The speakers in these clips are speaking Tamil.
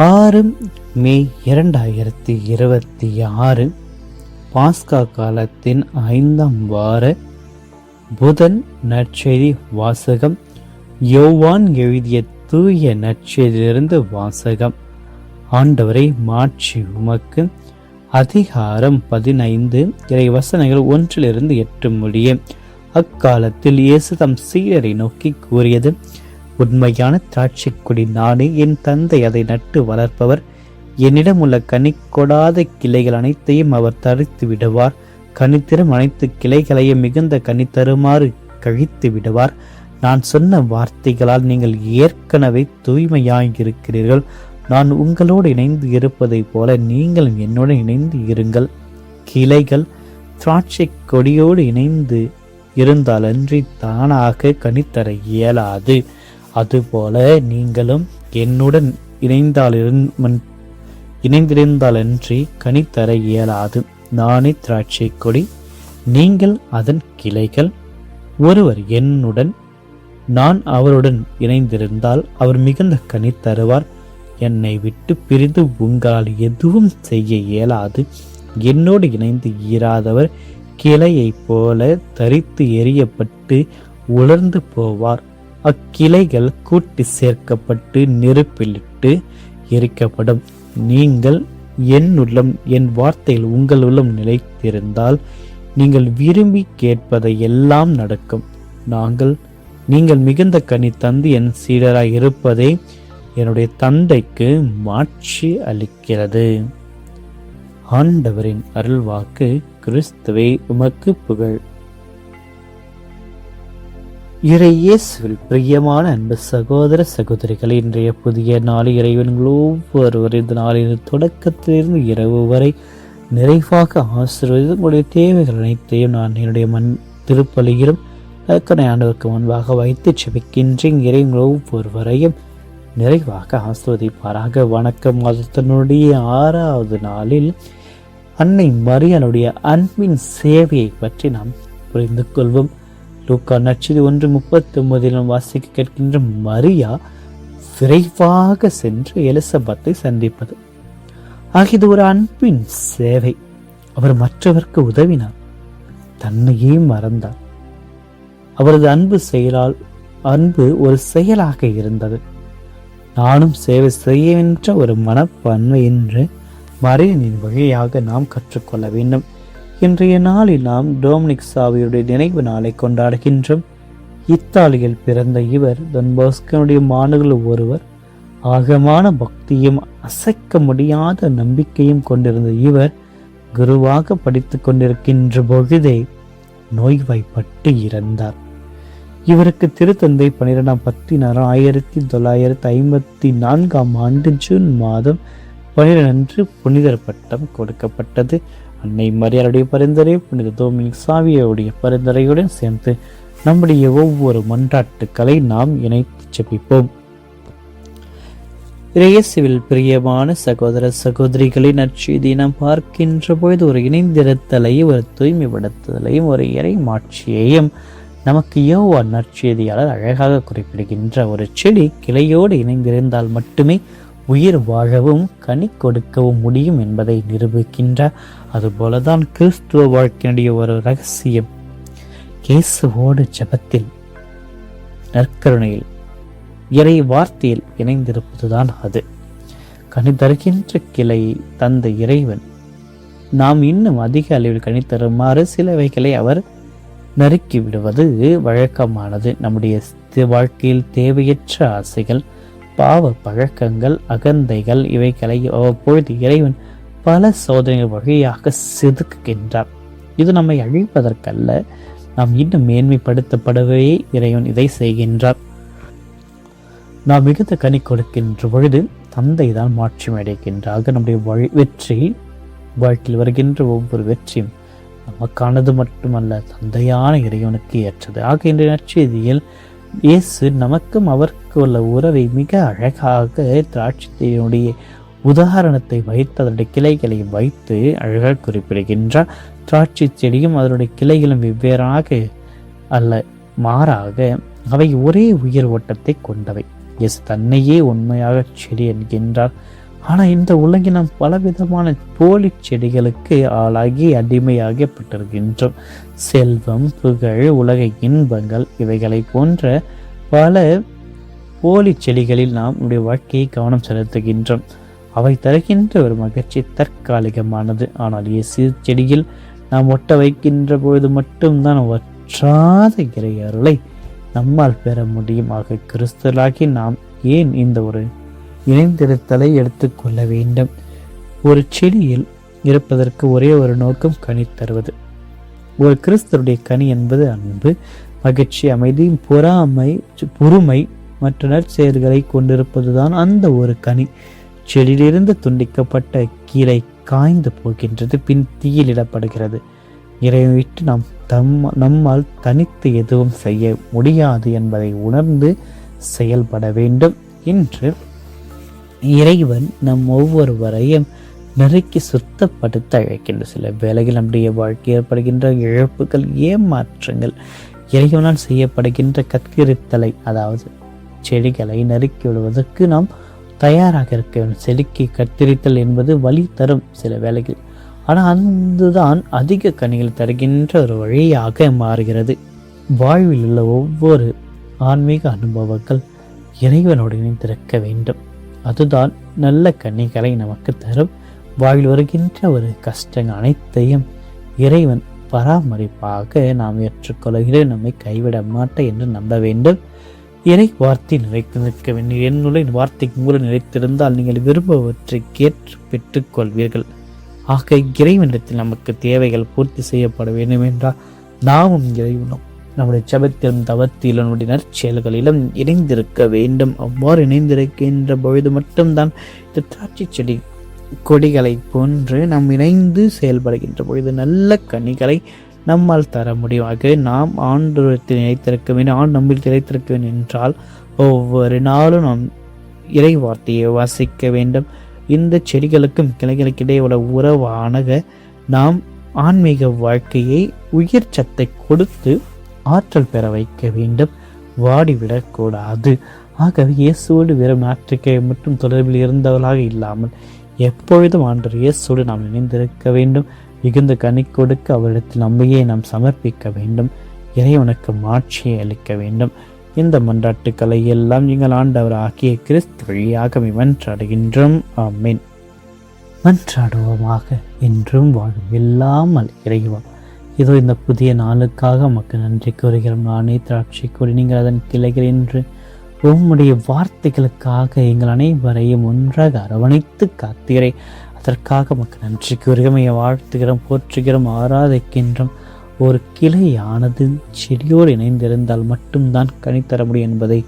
6 மே 2026 பாஸ்கா காலத்தின் 5ஆம் வார புதன் நற்செய்தி வாசகம். யோவான் எழுதிய தூய நற்செய்தியிலிருந்து வாசகம். ஆண்டவரை மாட்சி உமக்கு. அதிகாரம் 15 இறை வசனங்கள் 1-8 முடிய. அக்காலத்தில் இயேசு தம் சீடரை நோக்கி கூறியது, உண்மையான திராட்சைக்கொடி நானே, என் தந்தை அதை நட்டு வளர்ப்பவர். என்னிடம் உள்ள கனி கொடாத கிளைகள் அனைத்தையும் அவர் தரித்து விடுவார். கனித்திரும் அனைத்து கிளைகளையும் மிகுந்த கனி தருமாறு கழித்து விடுவார். நான் சொன்ன வார்த்தைகளால் நீங்கள் ஏற்கனவே தூய்மையாயிருக்கிறீர்கள். நான் உங்களோடு இணைந்து இருப்பதை போல நீங்களும் என்னுடன் இணைந்து இருங்கள். கிளைகள் திராட்சை கொடியோடு இணைந்து இருந்தாலன்றி தானாக கனித்தர இயலாது. அதுபோல நீங்களும் என்னுடன் இணைந்திருந்தாலன்றி கனித்தர இயலாது. நானே திராட்சை கொடி, நீங்கள் அதன் கிளைகள். ஒருவர் என்னுடன், நான் அவருடன் இணைந்திருந்தால் அவர் மிகுந்த கனி தருவார். என்னை விட்டு பிரிந்து உங்களால் எதுவும் செய்ய இயலாது. என்னோடு இணைந்து ஈராதவர் கிளையைப் போல தரித்து எறியப்பட்டு உலர்ந்து போவார். அக்கிளைகள் கூட்டி சேர்க்கப்பட்டு நெருப்பிலிட்டு எரிக்கப்படும். நீங்கள் என் உள்ளம், என் வார்த்தையில் உங்கள் உள்ளம் நிலைத்திருந்தால் நீங்கள் விரும்பி கேட்பதை எல்லாம் நடக்கும். நீங்கள் மிகுந்த கனி தந்து என் சீடராய் இருப்பதே என்னுடைய தந்தைக்கு மாட்சி அளிக்கிறது. ஆண்டவரின் அருள்வாக்கு. கிறிஸ்துவே உமக்கு புகழ். இறையேசுவில் பிரியமான அன்பு சகோதர சகோதரிகள், இன்றைய புதிய நாளில் இறைவன்கள் ஒவ்வொருவர் இந்த நாளின் தொடக்கத்திலிருந்து இரவு வரை நிறைவாக ஆசீர்வதித்து உங்களுடைய தேவைகள் அனைத்தையும் நான் என்னுடைய திருப்பலியிலும் கற்கனை ஆண்டவருக்கு முன்பாக வைத்து செபிக்கின்றேன். இறைவன்கள் ஒவ்வொருவரையும் நிறைவாக ஆசீர்வதிப்பாராக. வணக்கம். மாதத்தினுடைய 6வது நாளில் அன்னை மரியாளுடைய அன்பின் சேவையை பற்றி நாம் புரிந்து கொள்வோம். லூக்கா நற்செய்தி 1:39 வாசிக்க கேட்கின்ற மரியா விரைவாக சென்று எலிசபெத்தை சந்திப்பது ஆகியது ஒரு அன்பின் சேவை. அவர் மற்றவருக்கு உதவினார், தன்னையே மறந்தார். அவரது அன்பு ஒரு செயலாக இருந்தது. நானும் சேவை செய்கின்ற ஒரு மனப்பான்மை என்று மரியாளின் வழியாக நாம் கற்றுக்கொள்ள வேண்டும். இன்றைய நாளில் நாம் டொமினிக் சாவியருடைய நினைவு நாளை கொண்டாடுகின்றோம். இத்தாலியில் பிறந்த இவர் டான் பாஸ்கோவுடைய மாணவர்கள் ஒருவர். ஆழமான பக்தியும் அசைக்க முடியாத நம்பிக்கையும் கொண்டிருந்த இவர் குருவாக படித்து கொண்டிருக்கின்ற பொழுதே நோய்வாய்ப்பட்டு இறந்தார். இவருக்கு திருத்தந்தை 1954 ஜூன் மாதம் 12 புனிதர் பட்டம் கொடுக்கப்பட்டது. அன்னை மரியாளுடைய பரிந்துரை புனித டொமினிக் சாவியருடைய பரிந்துரையுடன் சேர்ந்து நம்முடைய ஒவ்வொரு மன்றாட்டுக்களை நாம் இணைத்து ஜெபிப்போம். இயேசுவில் பிரியமான சகோதர சகோதரிகளின் நற்செய்தியை நாம் பார்க்கின்ற பொழுது ஒரு இணைந்திருத்தலையும் ஒரு தூய்மைப்படுத்துதலையும் ஒரு இறை மாட்சியையும் நமக்கு யோவான் நற்செய்தியாளர் அழகாக குறிப்பிடுகின்ற ஒரு செடி கிளையோடு இணைந்திருந்தால் மட்டுமே உயிர் வாழவும் கனி கொடுக்கவும் முடியும் என்பதை நிரூபிக்கின்றார். அதுபோலதான் கிறிஸ்துவ வாழ்க்கையினுடைய ஒரு ரகசியம் இயேசுவோடு ஜெபத்தில், நற்கருணையில், இறை வார்த்தையில் இணைந்திருப்பதுதான் அது. கனி தருகின்ற கிளை தந்த இறைவன் நாம் இன்னும் அதிக அளவில் கனி தருமாறு சிலவைகளை அவர் நறுக்கி விடுவது வழக்கமானது. நம்முடைய வாழ்க்கையில் தேவையற்ற ஆசைகள், பாவ பழக்கங்கள், அகந்தைகள் இவைகளை அவ்வப்பொழுது இறைவன் பல சோதனைகள் வழியாக செதுக்குகின்றார். இது நம்மை அழிப்பதற்கல்ல, நாம் இன்னும் மேன்மைப்படுத்தப்படவே இறைவன் இதை செய்கின்றார். நாம் மிகுந்த கனி கொடுக்கின்ற பொழுது தந்தை தான் மாற்றம் அடைகின்றார். நம்முடைய வெற்றி வாழ்க்கையில் வருகின்ற ஒவ்வொரு வெற்றியும் நமக்கானது மட்டுமல்ல, தந்தையான இறைவனுக்கு ஏற்றது. ஆக இன்றைய நற்செய்தியில் இயேசு நமக்கும் அவருக்கு உள்ள உறவை மிக அழகாக திராட்சையினுடைய உதாரணத்தை வைத்து அதனுடைய கிளைகளை வைத்து அழகாக குறிப்பிடுகின்றார். திராட்சை செடியும் அதனுடைய கிளைகளும் வெவ்வேறாக அல்ல, மாறாக அவை ஒரே உயிர் ஓட்டத்தை கொண்டவை. இயேசு தன்னையே உண்மையாக செடி என்கின்றார். ஆனால் இந்த உலகில் நாம் பலவிதமான போலி செடிகளுக்கு ஆளாகி அடிமையாகப்பட்டிருக்கின்றோம். செல்வம், புகழ், உலக இன்பங்கள் இவைகளை போன்ற பல போலி செடிகளில் நாம் நம்முடைய வாழ்க்கையை கவனம் செலுத்துகின்றோம். அவை தருகின்ற ஒரு மகிழ்ச்சி தற்காலிகமானது. ஆனால் இயேசு செடியில் நாம் ஒட்ட வைக்கின்ற பொழுது மட்டும்தான் வற்றாத இறை அருளை நம்மால் பெற முடியும். ஆக கிறிஸ்தலாகி நாம் ஏன் இந்த ஒரு இணைந்திருத்தலை எடுத்துக்கொள்ள வேண்டும்? ஒரு செடியில் இருப்பதற்கு ஒரே ஒரு நோக்கம் கனி தருவது. ஒரு கிறிஸ்தருடைய கனி என்பது அன்பு, மகிழ்ச்சி, அமைதி, பொறுமை மற்ற நற்செயல்களை கொண்டிருப்பதுதான் அந்த ஒரு கனி. செடியிலிருந்து துண்டிக்கப்பட்ட கீரை காய்ந்து போகின்றது, பின் தீயிலிடப்படுகிறது. இறைவனை விட்டு நாம் நம்மால் தனித்து எதுவும் செய்ய முடியாது என்பதை உணர்ந்து செயல்பட வேண்டும் என்று இறைவன் நம் ஒவ்வொருவரையும் நெருக்கி சுத்தப்படுத்த அழைக்கின்ற சில வேளைகள் நம்முடைய வாழ்க்கை ஏற்படுகின்ற இழப்புகள், ஏமாற்றங்கள் இறைவனால் செய்யப்படுகின்ற கற்கிரித்தலை, அதாவது செடிகளை நறுக்கி விடுவதற்கு நாம் தயாராக இருக்க வேண்டும். செடிக்கு கத்திரித்தல் என்பது வழி தரும் சில வேளைகள், ஆனால் அதுதான் அதிக கனிகள் தருகின்ற ஒரு வழியாக மாறுகிறது. வாழ்வில் உள்ள ஒவ்வொரு ஆன்மீக அனுபவங்கள் இறைவனோடு இணைந்திருக்க வேண்டும். அதுதான் நல்ல கனிகளை நமக்கு தரும். வாழ்வில் வருகின்ற ஒரு கஷ்டங்கள் அனைத்தையும் இறைவன் பராமரிப்பாக நாம் ஏற்றுக்கொள்கிறேன். நம்மை கைவிட மாட்டேன் என்று நம்ப வேண்டும். இறை வார்த்தை நிலைத்து நிற்க வேண்டும். என்னுடைய வார்த்தைக்கு மூலம் நிலைத்திருந்தால் நீங்கள் விரும்புவற்றை கேட்டு பெற்றுக்கொள்வீர்கள். ஆக இறைவனிடத்தில் நமக்கு தேவைகள் பூர்த்தி செய்யப்பட வேண்டும் என்றால் நாமும் இறைவனும் நம்முடைய ஜபத்திலும் தவத்திலும் நம்முடைய நற்செயல்களிலும் இணைந்திருக்க வேண்டும். அவ்வாறு இணைந்திருக்கின்ற பொழுது மட்டும்தான் இந்த திராட்சை செடி கொடிகளை போன்று நாம் இணைந்து செயல்படுகின்ற பொழுது நல்ல கனிகளை நம்மால் தர முடியும். ஆக நாம் ஆண்டவரத்தில் நிலைத்திருக்க வேண்டும், ஆண் நம்மில் நிலைத்திருக்க வேண்டும் என்றால் ஒவ்வொரு நாளும் நாம் இறை வார்த்தையை வாசிக்க வேண்டும். இந்த செடிகளுக்கும் கிளைகளுக்கிடையே உள்ள உறவானக நாம் ஆன்மீக வாழ்க்கையை உயிர் சத்தை கொடுத்து ஆற்றல் பெற வைக்க வேண்டும், வாடிவிடக்கூடாது. ஆகவே இயேசுவோடு வெறும் ஆற்றிக்கை மட்டும் தொடர்பில் இருந்தவர்களாக இல்லாமல் எப்பொழுதும் ஆண்டவர் இயேசுவோடு நாம் இணைந்திருக்க வேண்டும். மிகுந்த கனி கொடுக்க அவரிடத்தில் நம்மையே நாம் சமர்ப்பிக்க வேண்டும். இறைவனுக்கு மாட்சியை அளிக்க வேண்டும். இந்த மன்றாட்டுக்களை எல்லாம் எங்கள் ஆண்டவர் ஆகிய கிறிஸ்து வழியாக மன்றாடுகின்றோம். ஆமென். மன்றாடுவோமாக. என்றும் வாழும் இல்லாமல் இறைவா, இதோ இந்த புதிய நாளுக்காக மக்கள் நன்றி கூறுகிறோம். நானே திராட்சை கொடி, நீங்கள் அதன் கிளைகள் என்று உம்முடைய வார்த்தைகளுக்காக எங்கள் அனைவரையும் ஒன்றாக அரவணைத்து காத்தீரை. அதற்காக மக்கள் நன்றி கூறுகிறோம், வாழ்த்துகிறோம், போற்றுகிறோம், ஆராதிக்கின்றோம். ஒரு கிளையானது செடியோடு இணைந்திருந்தால் மட்டும்தான் கனித்தர முடியும் என்பதை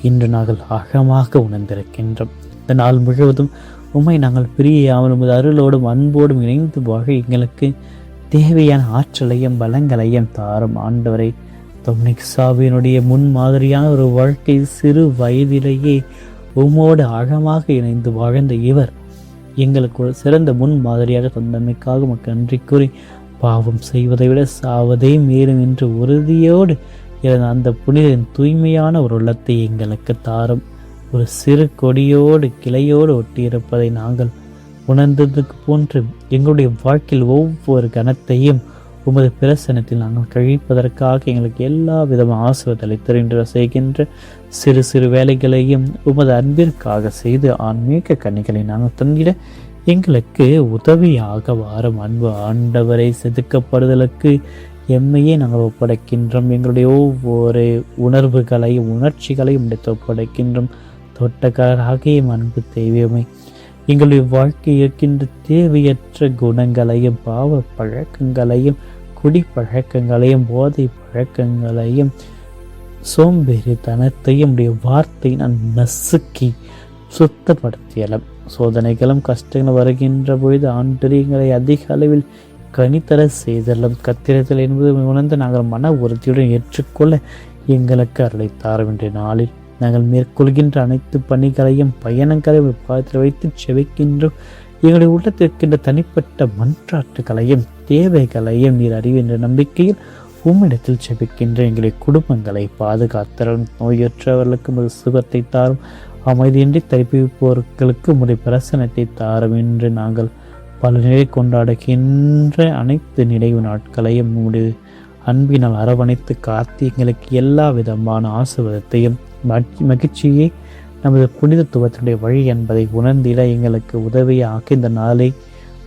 இன்று நாங்கள் ஆழமாக உணர்ந்திருக்கின்றோம். இந்த நாள் முழுவதும் உம்மை நாங்கள் பிரியாமல் உமது அருளோடும் அன்போடும் இணைந்து வாழ எங்களுக்கு தேவையான ஆற்றலையும் பலங்களையும் தாரும். ஆண்டவரை, தொம்னிக் சாவியினுடைய முன்மாதிரியான ஒரு வாழ்க்கை சிறு வயதிலேயே உம்மோடு ஆழமாக இணைந்து வாழ்ந்த இவர் எங்களுக்கு ஒரு சிறந்த முன்மாதிரியாக தந்தமைக்காக மக்கள் நன்றி கூறி, பாவம் செய்வதை விட சாவதே மேலும் என்று உறுதியோடு இருந்த அந்த புனிதன் தூய்மையான ஒரு உள்ளத்தை எங்களுக்கு தாரும். ஒரு சிறு கொடியோடு கிளையோடு ஒட்டியிருப்பதை நாங்கள் உணர்ந்ததுக்கு போன்று எங்களுடைய வாழ்க்கையில் ஒவ்வொரு கணத்தையும் உமது பிரசனத்தில் நாங்கள் கழிப்பதற்காக எங்களுக்கு எல்லா விதமான ஆசீர்வாதங்களை தெரிந்து செய்கின்ற சிறு சிறு வேலைகளையும் உமது அன்பிற்காக செய்து ஆன்மீக கனிகளை நாங்கள் தந்திட எங்களுக்கு உதவியாக வாரும். அன்பு ஆண்டவரை செதுக்கப்படுதலுக்கு எம்மையே நாங்கள் ஒப்படைக்கின்றோம். எங்களுடைய ஒவ்வொரு உணர்வுகளையும் உணர்ச்சிகளையும் முடித்து ஒப்படைக்கின்றோம். தோட்டக்காரராகிய அன்பு தெய்வமே, எங்களுடைய வாழ்க்கை இருக்கின்ற தேவையற்ற குணங்களையும் பாவ பழக்கங்களையும் குடி பழக்கங்களையும் போதை பழக்கங்களையும் சோம்பேறித்தனத்தையும் உடைய வார்த்தை நான் நசுக்கி சுத்தப்படுத்தியலாம். சோதனைகளும் கஷ்டங்களும் வருகின்ற பொழுது ஆண்டரியங்களை அதிக அளவில் கனித்தர செய்தலும். கத்திரத்தல் என்பது உணர்ந்து நாங்கள் மன உறுதியுடன் ஏற்றுக்கொள்ள எங்களுக்கு அருளை தாரும். என்ற நாளில் நாங்கள் மேற்கொள்கின்ற அனைத்து பணிகளையும் பயணங்களையும் பாதத்தில் வைத்து செவிக்கின்றோம். எங்களுடைய உள்ளத்திற்கின்ற தனிப்பட்ட மன்றாட்டுகளையும் தேவைகளையும் நீர் அறிவின்ற நம்பிக்கையில் உம்மிடத்தில் செபிக்கின்ற எங்களுடைய குடும்பங்களை பாதுகாத்தரும். நோயற்றவர்களுக்கு ஒரு சுகத்தை தாரும். அமைதியின்றி தரிப்பிப்போர்களுக்கு முறை பிரசனத்தை தாரும் என்று நாங்கள் பல நிலை கொண்டாடுகின்ற அனைத்து நினைவு நாட்களையும் உங்களுடைய அன்பினால் அரவணைத்து காத்து எங்களுக்கு எல்லா விதமான ஆசீர்வாதத்தையும் மகிழ்ச்சியை நமது புனிதத்துவத்தினுடைய வழி என்பதை உணர்ந்திட எங்களுக்கு உதவியாக இந்த நாளை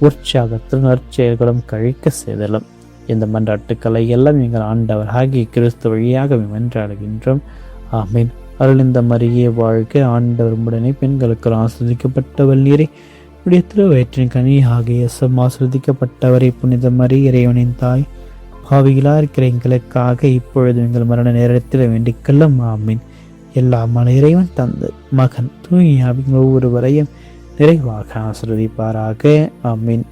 உற்சாகத்தில் நற்செயல்களும் கழிக்க செய்தலும். இந்த மன்றாட்டுக்களை எல்லாம் எங்கள் ஆண்டவர் ஆகிய கிறிஸ்து வழியாக வென்றாடுகின்றோம். ஆமீன். அருளிந்த மரியே வாழ்க, ஆண்டவர் உடனே பெண்களுக்கு ஆஸ்வதிக்கப்பட்டவள் நீரே, உடைய திருவயிற்றின் கனி ஆகிய ஆஸ்வதிக்கப்பட்டவரை புனித மரி இறைவனின் தாய், பாவிகளா இருக்கிற எங்களுக்காக இப்பொழுது எங்கள் மரண நேரத்தில் வேண்டிக்கொள்ளும். ஆமீன். எல்லாமான இறைவன் தந்து மகன் தூயாவின் ஒவ்வொருவரையும் நிறைவாக ஆசீர்வதிப்பாராக. ஆமீன்.